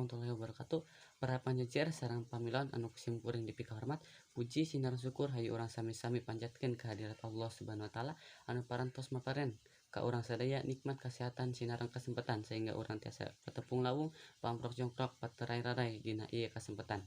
warahmatullahi wabarakatuh. Para panjajar sareng pamilon anu kuring dipika hormat, puji sinar syukur hayu urang sami-sami panjatkeun kehadirat Allah Subhanahu wa taala anu parantos maparen ka urang sadaya nikmat kesehatan sinareng kesempatan sehingga urang tiasa patepung lawung pamprok jongkrok paterai-rarai dina ieu kasempatan.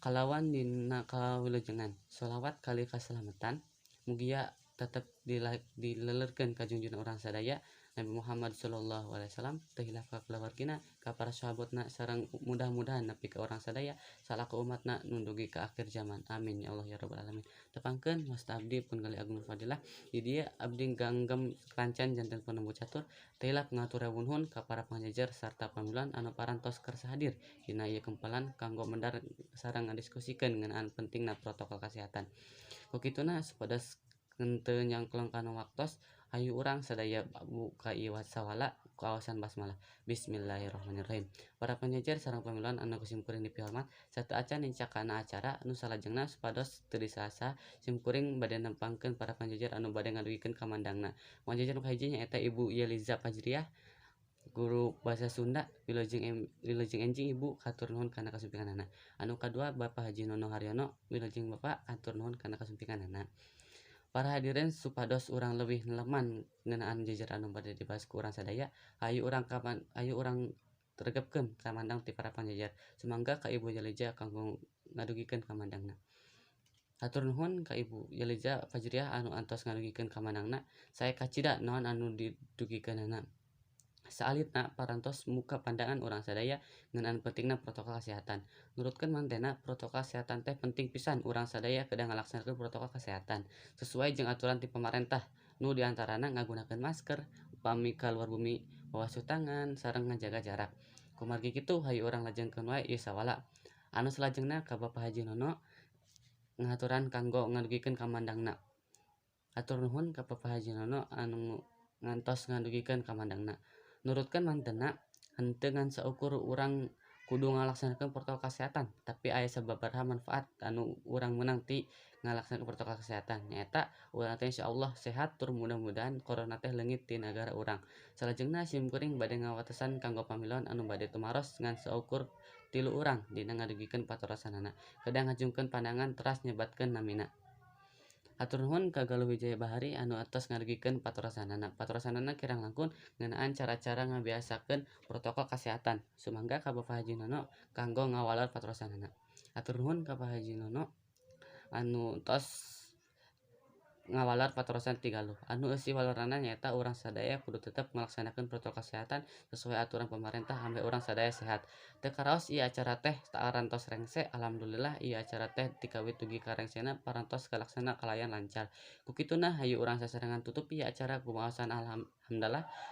Kalawan dina kawilujengan, sholawat kali kaselamatan mugia tetep dileleurkeun ka junjungan urang sadaya Nabi Muhammad sallallahu alaihi wasallam teu hilaf ka kulawargina ka para sahabatna sareng mudah-mudahan nepi ka urang sadaya salaku umatna nu dugi ka akhir zaman. Amin ya Allah ya rabbal alamin. Tepangkeun wasta abdi pun gali agung fadilah di dieu abdi ganggem kancan janten penembu catur teu hilaf ngatur nuhun ka para panjajar sarta pamiluan anu parantos kersa hadir dina ieu kempelan kanggo mendar sareng ngadiskusikeun ngeunaan pentingna protokol kesehatan. Kukituna supados henteu nyangklong kana waktos hayu urang sadaya buka ieu sawala ku awasan basmalah. Bismillahirrahmanirrahim. Para panjajar sareng pamiluan anu kuring dipihormat sarta acan nincakana acara anu salajengna supados teu disasa kuring bade nempangkeun para panjajar anu bade ngadugikeun kamandangna. Panjajar nu kahiji nyaeta Ibu Yeliza Fajriah, guru bahasa Sunda Wilujeng Enjing Ibu katur nuhun kana kasumpinganana. Anu kadua Bapak Haji Nono Haryono, Wilujeng Bapak katur nuhun kana kasumpinganana. Para hadirin supados urang leuwih neleman ngeunaan jajar anu bade dibahas ku urang sadaya, hayu urang tregepkeun kamandang ti para panjajar. Sumangga ka Ibu Yeliza kanggo ngadugikeun kamandangna. Hatur nuhun ka Ibu Yeliza Fajriah anu antos ngadugikeun kamandangna. Sae kacida naon anu didugikeunana. Saalitna parantos muka pandangan urang sadaya ngeunaan pentingna protokol kesehatan. Nurutkeun mantena protokol kesehatan teh penting pisan urang sadaya kedah ngalaksanakeun protokol kesehatan sesuai jeung aturan ti pamarentah nu diantarana ngagunakeun masker upami kaluar bumi, bawasuh tangan sareng ngajaga jarak. Kumargi kitu hayu urang lajengkeun wae ieu sawala. Anu salajengna ka Bapak Haji Nono ngaturan kanggo ngadugikeun kamandangna. Hatur nuhun ka Bapak Haji Nono anu ngantos ngadugikeun kamandangna. Nurutkeun mantena henteu ngan saukur urang kudu ngalaksanakeun protokol kesehatan, tapi aya sababaraha manfaat anu urang meunang ti ngalaksanakeun protokol kesehatan. Nyaeta urang teh insyaallah sehat tur mudah-mudahan corona teh leungit ti nagara urang. Salajengna kuring bade ngawatesan kanggo pamiluan anu bade tumaros ngan saukur 3 urang dina ngadugikeun patorosanana. Kedah ngajungkeun pandangan teras nyebatkeun namina. Hatur nuhun ka Galuh Wijaya Bahari anu atos ngadugikeun patorosanana. Patorosanana kirang langkung ngeunaan cara-cara ngabiasakeun protokol kesehatan. Sumangga ka Bapak Haji Nono kanggo ngawalor patorosanana. Hatur nuhun ka Pak Haji Nono anu tos ngawalor patorosan ti Galuh. Anu eusi walorana nyaeta urang sadaya kudu tetep ngalaksanakeun protokol kesehatan sesuai aturan pemerintah hambe urang sadaya sehat. Teu karaos ieu acara teh parantos rengse, alhamdulillah ieu acara teh ti kawit dugi karengsena parantos kalaksana kalayan lancar. Kukituna hayu urang sasarengan tutup ieu acara kumaosaan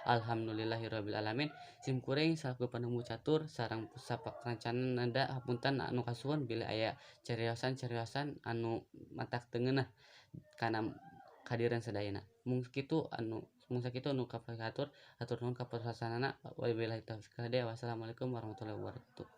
alhamdulillahirabbil alamin. Kuring salaku panembu catur sareng sapakrancanan nanda hapunten anu kasuhun bila aya cariosan-cariosan anu matak teu ngeunah kana kehadiran sadayana. Mung sakitu anu kapacatur hatur nuhun ka patorosanana wabillahi taufiq hidayah. Wassalamualaikum warahmatullahi wabarakatuh.